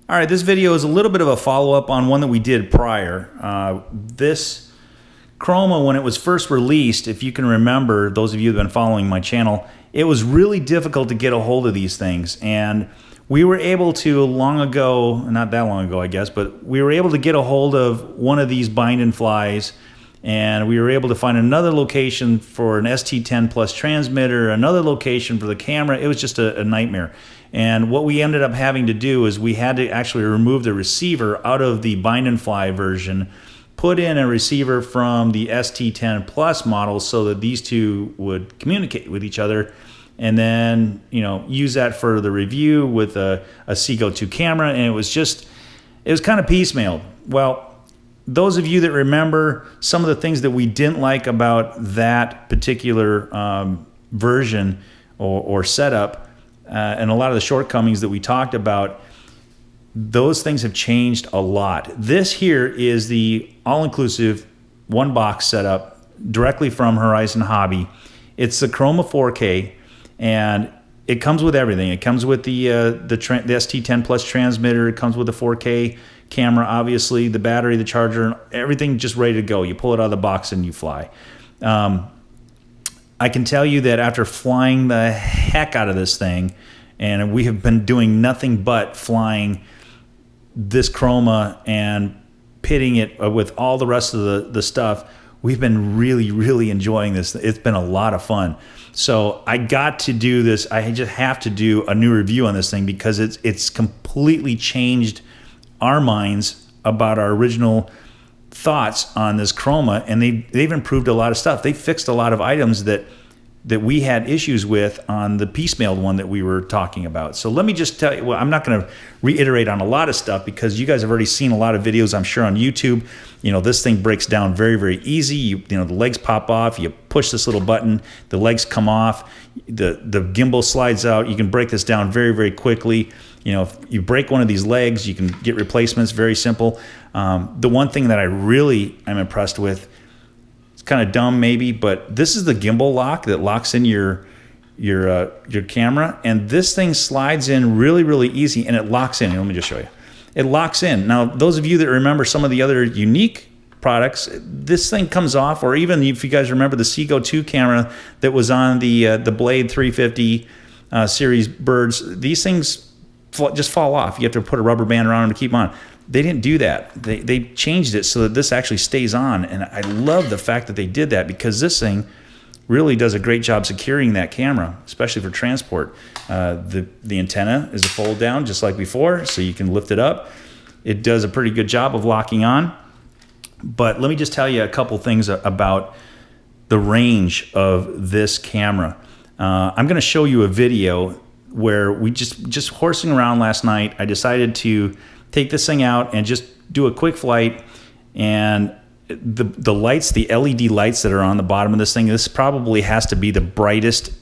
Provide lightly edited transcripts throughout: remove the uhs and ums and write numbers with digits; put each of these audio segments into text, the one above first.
All right, this video is a little bit of a follow-up on one that we did prior. This Chroma, when it was first released, if you can remember, those of you that have been following my channel, it was really difficult to get a hold of these things. And we were able to, long ago, not that long ago, I guess, but we were able to get a hold of one of these bind and flies, and we were able to find another location for an ST10 Plus transmitter, another location for the camera. It was just a nightmare. And what we ended up having to do is we had to actually remove the receiver out of the bind and fly version, put in a receiver from the ST10 Plus model so that these two would communicate with each other, and then use that for the review with a Seago 2 camera. And it was kind of piecemeal. Well, those of you that remember some of the things that we didn't like about that particular version or setup, and a lot of the shortcomings that we talked about, those things have changed a lot. This here is the all-inclusive one-box setup directly from Horizon Hobby. It's the Chroma 4K, and it comes with everything. It comes with the ST10 Plus transmitter. It comes with the 4K camera, obviously, the battery, the charger, everything just ready to go. You pull it out of the box and you fly. I can tell you that after flying the heck out of this thing, and we have been doing nothing but flying this Chroma and pitting it with all the rest of the stuff, we've been really enjoying this. It's been a lot of fun. So I got to do this. I just have to do a new review on this thing because it's completely changed our minds about our original thoughts on this Chroma, and they've improved a lot of stuff. They fixed a lot of items that we had issues with on the piecemeal one that we were talking about. So let me just tell you, well, I'm not going to reiterate on a lot of stuff because you guys have already seen a lot of videos, I'm sure, on YouTube. This thing breaks down very easy. The legs pop off, you push this little button, the legs come off, the gimbal slides out. You can break this down very quickly. If you break one of these legs, you can get replacements, very simple. The one thing that I really am impressed with, it's kind of dumb maybe, but this is the gimbal lock that locks in your camera, and this thing slides in really easy, and it locks in. Let me just show you. It locks in. Now, those of you that remember some of the other Yuneec products, this thing comes off, or even if you guys remember the Seago 2 camera that was on the Blade 350 series birds, these things just fall off. You have to put a rubber band around them to keep them on. They didn't do that. They changed it so that this actually stays on, and I love the fact that they did that because this thing really does a great job securing that camera, especially for transport. The antenna is a fold down just like before, so you can lift it up. It does a pretty good job of locking on. But let me just tell you a couple things about the range of this camera. I'm going to show you a video where we just horsing around last night. I decided to take this thing out and just do a quick flight, and the lights, the LED lights that are on the bottom of this thing, this probably has to be the brightest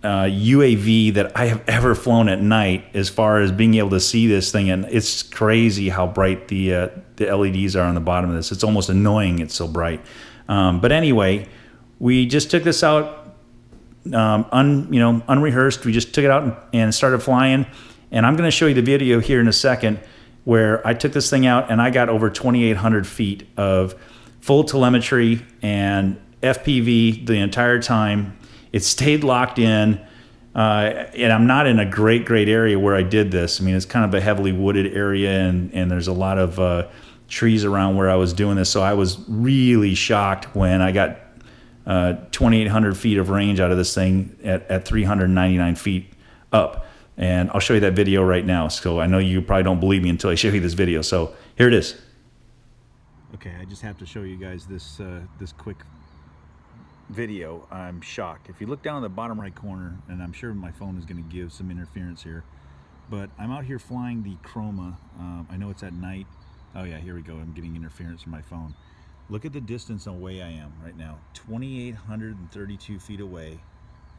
UAV that I have ever flown at night as far as being able to see this thing. And it's crazy how bright the LEDs are on the bottom of this. It's almost annoying, it's so bright. But anyway, we just took this out unrehearsed. We just took it out and started flying, and I'm going to show you the video here in a second where I took this thing out and I got over 2,800 feet of full telemetry and FPV the entire time. It stayed locked in, and I'm not in a great area where I did this. I mean, it's kind of a heavily wooded area, and there's a lot of trees around where I was doing this, so I was really shocked when I got 2,800 feet of range out of this thing at 399 feet up. And I'll show you that video right now. So I know you probably don't believe me until I show you this video. So here it is. Okay, I just have to show you guys this quick video. I'm shocked. If you look down in the bottom right corner, and I'm sure my phone is going to give some interference here, but I'm out here flying the Chroma. I know it's at night. Oh yeah, here we go. I'm getting interference from my phone. Look at the distance away I am right now. 2,832 feet away.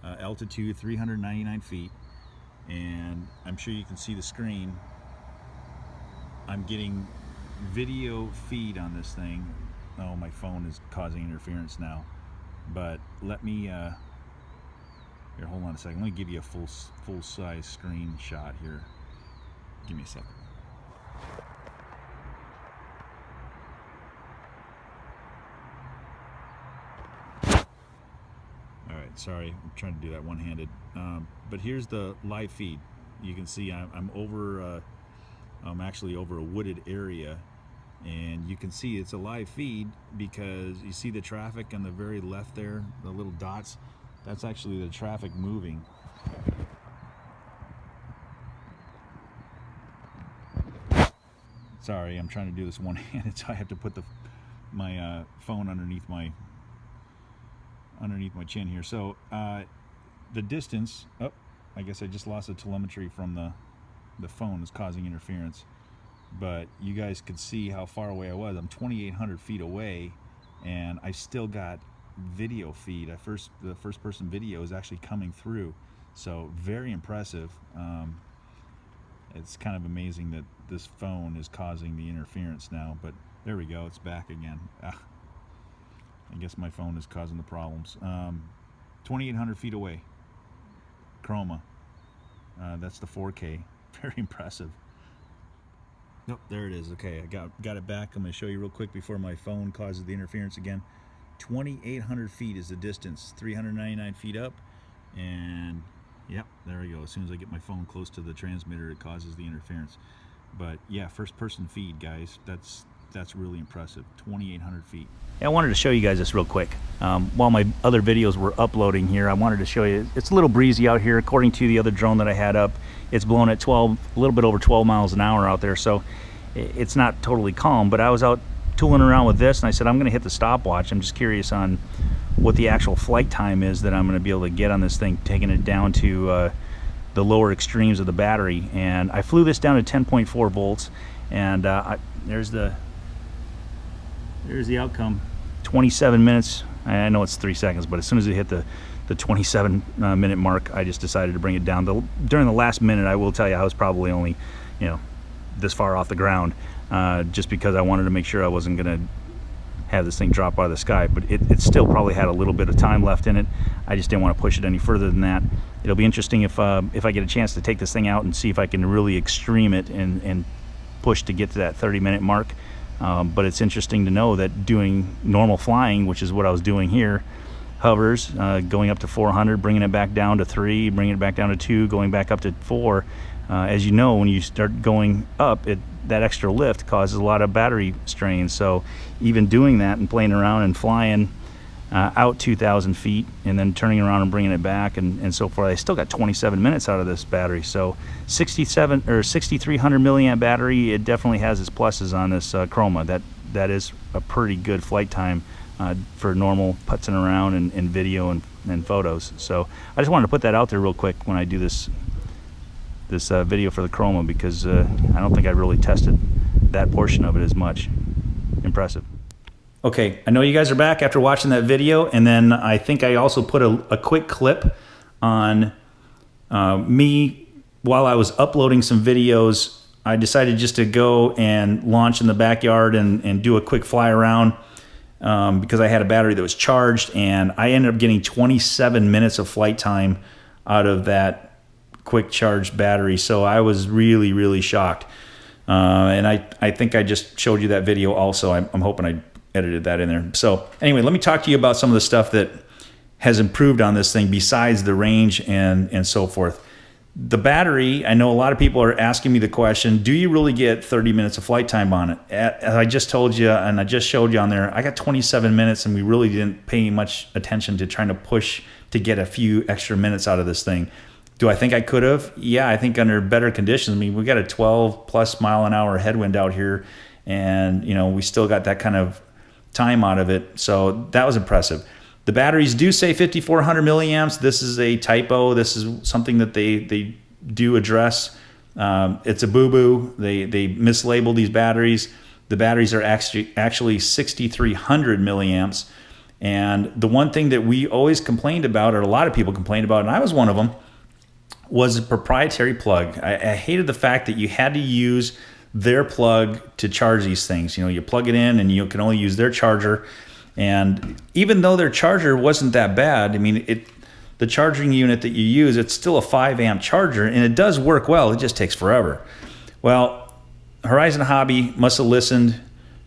Altitude 399 feet. And I'm sure you can see the screen. I'm getting video feed on this thing. Oh, my phone is causing interference now. But let me here, hold on a second. Let me give you a full size screenshot here. Give me a second. Alright, sorry, I'm trying to do that one-handed. But here's the live feed. You can see I'm actually over a wooded area, and you can see it's a live feed because you see the traffic on the very left there, the little dots. That's actually the traffic moving. Sorry, I'm trying to do this one-handed, so I have to put my phone underneath my chin here. So the distance, oh, I guess I just lost the telemetry from the phone is causing interference, but you guys could see how far away I was. I'm 2,800 feet away, and I still got video feed. The first person video is actually coming through, so very impressive. It's kind of amazing that this phone is causing the interference now, but there we go, it's back again. I guess my phone is causing the problems. 2,800 feet away, Chroma. That's the 4K. Very impressive. Nope, there it is. Okay, I got it back. I'm going to show you real quick before my phone causes the interference again. 2,800 feet is the distance, 399 feet up, and yep, there we go. As soon as I get my phone close to the transmitter, it causes the interference. But yeah, first person feed, guys. That's really impressive. 2,800 feet. Yeah, I wanted to show you guys this real quick. While my other videos were uploading here, I wanted to show you, it's a little breezy out here. According to the other drone that I had up, it's blowing at a little bit over 12 miles an hour out there, so it's not totally calm. But I was out tooling around with this, and I said, I'm going to hit the stopwatch. I'm just curious on what the actual flight time is that I'm going to be able to get on this thing, taking it down to the lower extremes of the battery. And I flew this down to 10.4 volts, and there's the outcome. 27 minutes. I know it's 3 seconds, but as soon as it hit the 27 minute mark, I just decided to bring it down. During the last minute, I will tell you, I was probably only, this far off the ground, just because I wanted to make sure I wasn't going to have this thing drop out of the sky. But it still probably had a little bit of time left in it. I just didn't want to push it any further than that. It'll be interesting if I get a chance to take this thing out and see if I can really extreme it and push to get to that 30-minute mark. But it's interesting to know that doing normal flying, which is what I was doing here, hovers, going up to 400, bringing it back down to 3, bringing it back down to 2, going back up to 4. As you know, when you start going up, that extra lift causes a lot of battery strain. So even doing that and playing around and flying out 2,000 feet and then turning around and bringing it back and so forth, I still got 27 minutes out of this battery. So 6,300 milliamp battery, it definitely has its pluses on this Chroma. That is a pretty good flight time for normal putzing around and video and photos. So I just wanted to put that out there real quick when I do this video for the Chroma, because I don't think I really tested that portion of it as much. Impressive. Okay, I know you guys are back after watching that video, and then I think I also put a quick clip on me while I was uploading some videos. I decided just to go and launch in the backyard and do a quick fly around because I had a battery that was charged, and I ended up getting 27 minutes of flight time out of that quick charged battery. So I was really, really shocked. And I think I just showed you that video also. I'm hoping I edited that in there. So anyway, let me talk to you about some of the stuff that has improved on this thing besides the range and so forth. The battery, I know a lot of people are asking me the question, do you really get 30 minutes of flight time on it? As I just told you, and I just showed you on there, I got 27 minutes, and we really didn't pay much attention to trying to push to get a few extra minutes out of this thing. Do I think I could have? Yeah, I think under better conditions. I mean, we got a 12 plus mile an hour headwind out here, and we still got that kind of time out of it. So that was impressive. The batteries do say 5,400 milliamps. This is a typo. This is something that they do address. It's a boo-boo. They mislabel these batteries. The batteries are actually 6,300 milliamps. And the one thing that we always complained about, or a lot of people complained about, and I was one of them, was a proprietary plug. I hated the fact that you had to use their plug to charge these things. You plug it in and you can only use their charger. And even though their charger wasn't that bad, I mean, the charging unit that you use, it's still a 5 amp charger, and it does work well. It just takes forever. Well, Horizon Hobby must have listened,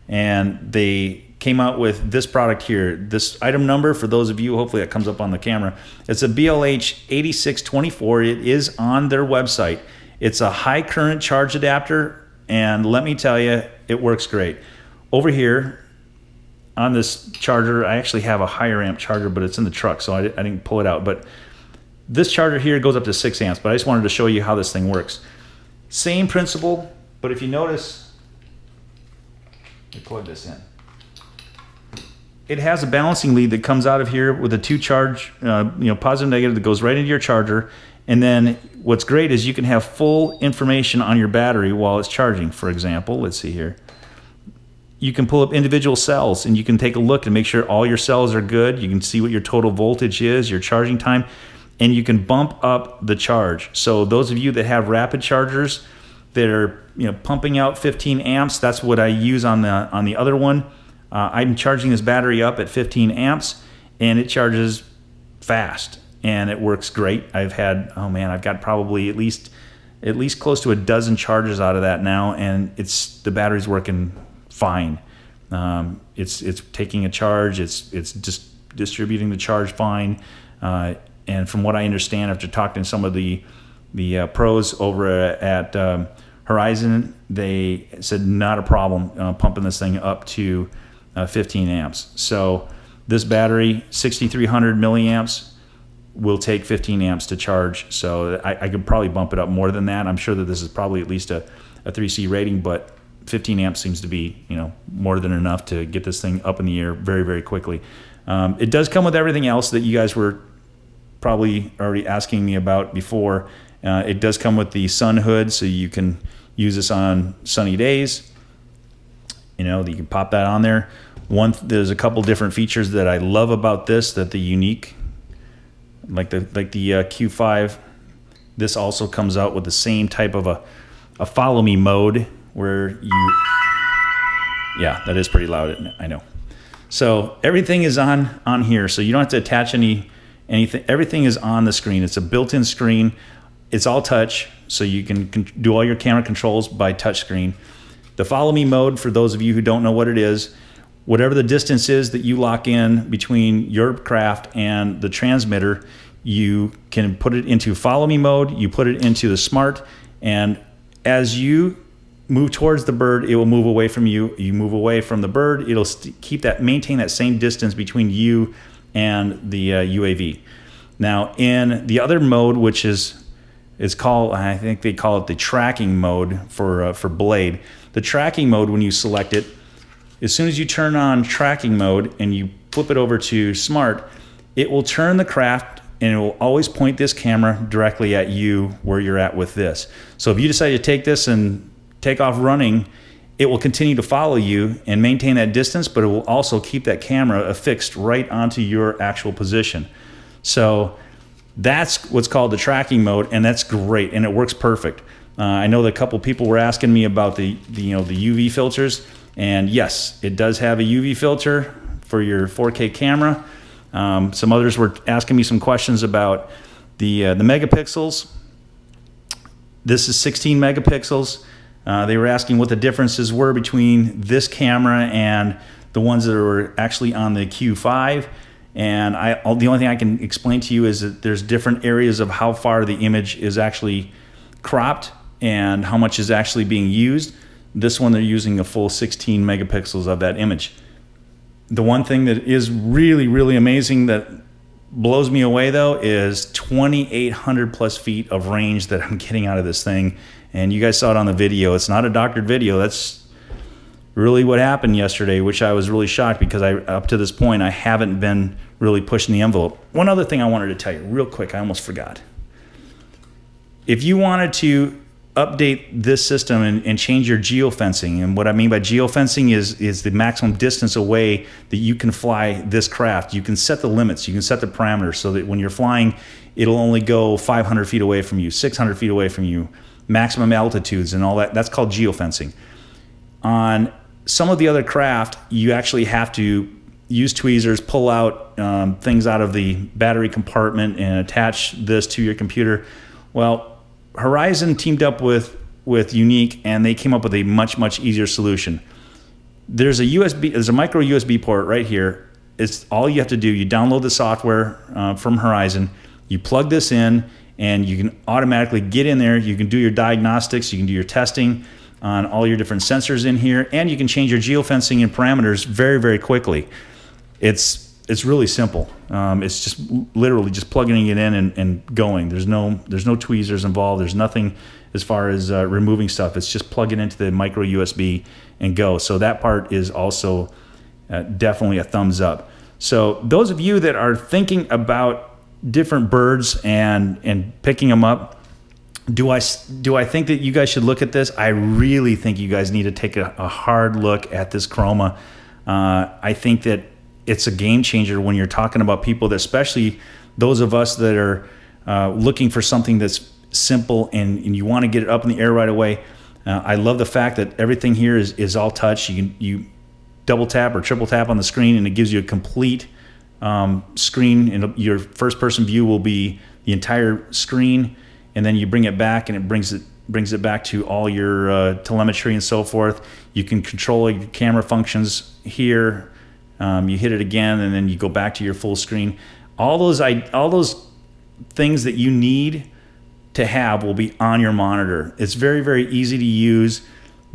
and they came out with this product here. This item number, for those of you, hopefully that comes up on the camera, it's a BLH 8624. It is on their website. It's a high current charge adapter, and let me tell you, it works great. Over here on this charger, I actually have a higher amp charger, but it's in the truck, so I didn't pull it out. But this charger here goes up to 6 amps, but I just wanted to show you how this thing works. Same principle, but if you notice, let me plug this in. It has a balancing lead that comes out of here with a 2 charge, positive negative, that goes right into your charger. And then what's great is you can have full information on your battery while it's charging. For example, let's see here. You can pull up individual cells and you can take a look and make sure all your cells are good. You can see what your total voltage is, your charging time, and you can bump up the charge. So those of you that have rapid chargers that are pumping out 15 amps, that's what I use on the other one. I'm charging this battery up at 15 amps, and it charges fast, and it works great. I've got probably at least close to a dozen charges out of that now, and the battery's working fine. It's taking a charge. It's just distributing the charge fine. And from what I understand, after talking to some of the pros over at Horizon, they said not a problem pumping this thing up to 15 amps. So this battery, 6,300 milliamps, will take 15 amps to charge. So I could probably bump it up more than that. I'm sure that this is probably at least a 3C rating, but 15 amps seems to be more than enough to get this thing up in the air very, very quickly. It does come with everything else that you guys were probably already asking me about before. It does come with the sun hood, so you can use this on sunny days. You can pop that on there. There's a couple different features that I love about this, that the Yuneec, like the Q5, this also comes out with the same type of a follow me mode where yeah, that is pretty loud, I know. So everything is on here, so you don't have to attach anything. Everything is on the screen. It's a built-in screen. It's all touch, so you can do all your camera controls by touch screen. The follow me mode, for those of you who don't know what it is, whatever the distance is that you lock in between your craft and the transmitter, you can put it into follow me mode, you put it into the smart, and as you move towards the bird, it will move away from you. You move away from the bird, it'll maintain that same distance between you and the UAV. Now, in the other mode, which is called, I think they call it the tracking mode for Blade. The tracking mode, when you select it, as soon as you turn on tracking mode and you flip it over to smart, it will turn the craft and it will always point this camera directly at you where you're at with this. So if you decide to take this and take off running, it will continue to follow you and maintain that distance, but it will also keep that camera affixed right onto your actual position. So that's what's called the tracking mode, and that's great, and it works perfect. I know that a couple people were asking me about the UV filters, and yes, it does have a UV filter for your 4K camera. Some others were asking me some questions about the megapixels. This is 16 megapixels. They were asking what the differences were between this camera and the ones that were actually on the Q5. And the only thing I can explain to you is that there's different areas of how far the image is actually cropped and how much is actually being used. This one, they're using a full 16 megapixels of that image. The one thing that is really, really amazing that blows me away, though, is 2,800 plus feet of range that I'm getting out of this thing. And you guys saw it on the video. It's not a doctored video. That's really what happened yesterday, which I was really shocked because up to this point, I haven't been really pushing the envelope. One other thing I wanted to tell you real quick, I almost forgot. If you wanted to update this system and change your geofencing, and what I mean by geofencing is the maximum distance away that you can fly this craft. You can set the limits, you can set the parameters so that when you're flying, it'll only go 500 feet away from you, 600 feet away from you, maximum altitudes and all that. That's called geofencing. On some of the other craft, you actually have to use tweezers, pull out things out of the battery compartment and attach this to your computer. Well, Horizon teamed up with with Yuneec, and they came up with a much easier solution. There's a micro USB port right here. It's all you have to do. You download the software from Horizon. You plug this in, and you can automatically get in there. You can do your diagnostics. You can do your testing on all your different sensors in here, and you can change your geofencing and parameters very quickly. It's really simple. It's just literally just plugging it in and going. There's no tweezers involved. There's nothing as far as removing stuff. It's just plug it into the micro USB and go. So that part is also definitely a thumbs up. So those of you that are thinking about different birds and picking them up, do I think that you guys should look at this? I really think you guys need to take a hard look at this Chroma. I think that it's a game changer when you're talking about people, that especially those of us that are looking for something that's simple and you want to get it up in the air right away. I love the fact that everything here is all touch. You double tap or triple tap on the screen, and it gives you a complete screen, and your first person view will be the entire screen, and then you bring it back, and it brings it back to all your telemetry and so forth. You can control your camera functions here. You hit it again, and then you go back to your full screen. All those things that you need to have will be on your monitor. It's very easy to use.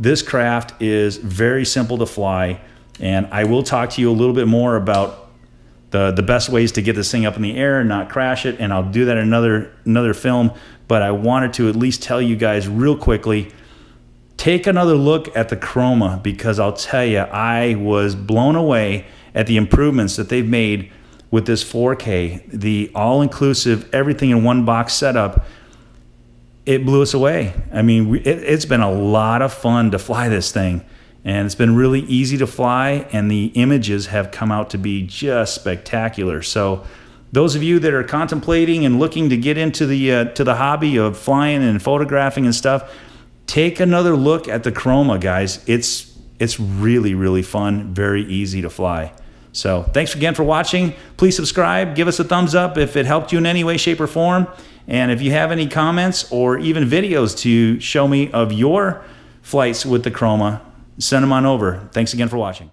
This craft is very simple to fly, and I will talk to you a little bit more about the best ways to get this thing up in the air and not crash it, and I'll do that in another film. But I wanted to at least tell you guys real quickly, take another look at the Chroma, because I'll tell you, I was blown away at the improvements that they've made with this 4K, the all-inclusive, everything in one box setup. It blew us away. I mean, it's been a lot of fun to fly this thing, and it's been really easy to fly, and the images have come out to be just spectacular. So those of you that are contemplating and looking to get into the hobby of flying and photographing and stuff, take another look at the Chroma, guys. It's really fun, very easy to fly. So thanks again for watching. Please subscribe, give us a thumbs up if it helped you in any way, shape, or form. And if you have any comments or even videos to show me of your flights with the Chroma, send them on over. Thanks again for watching.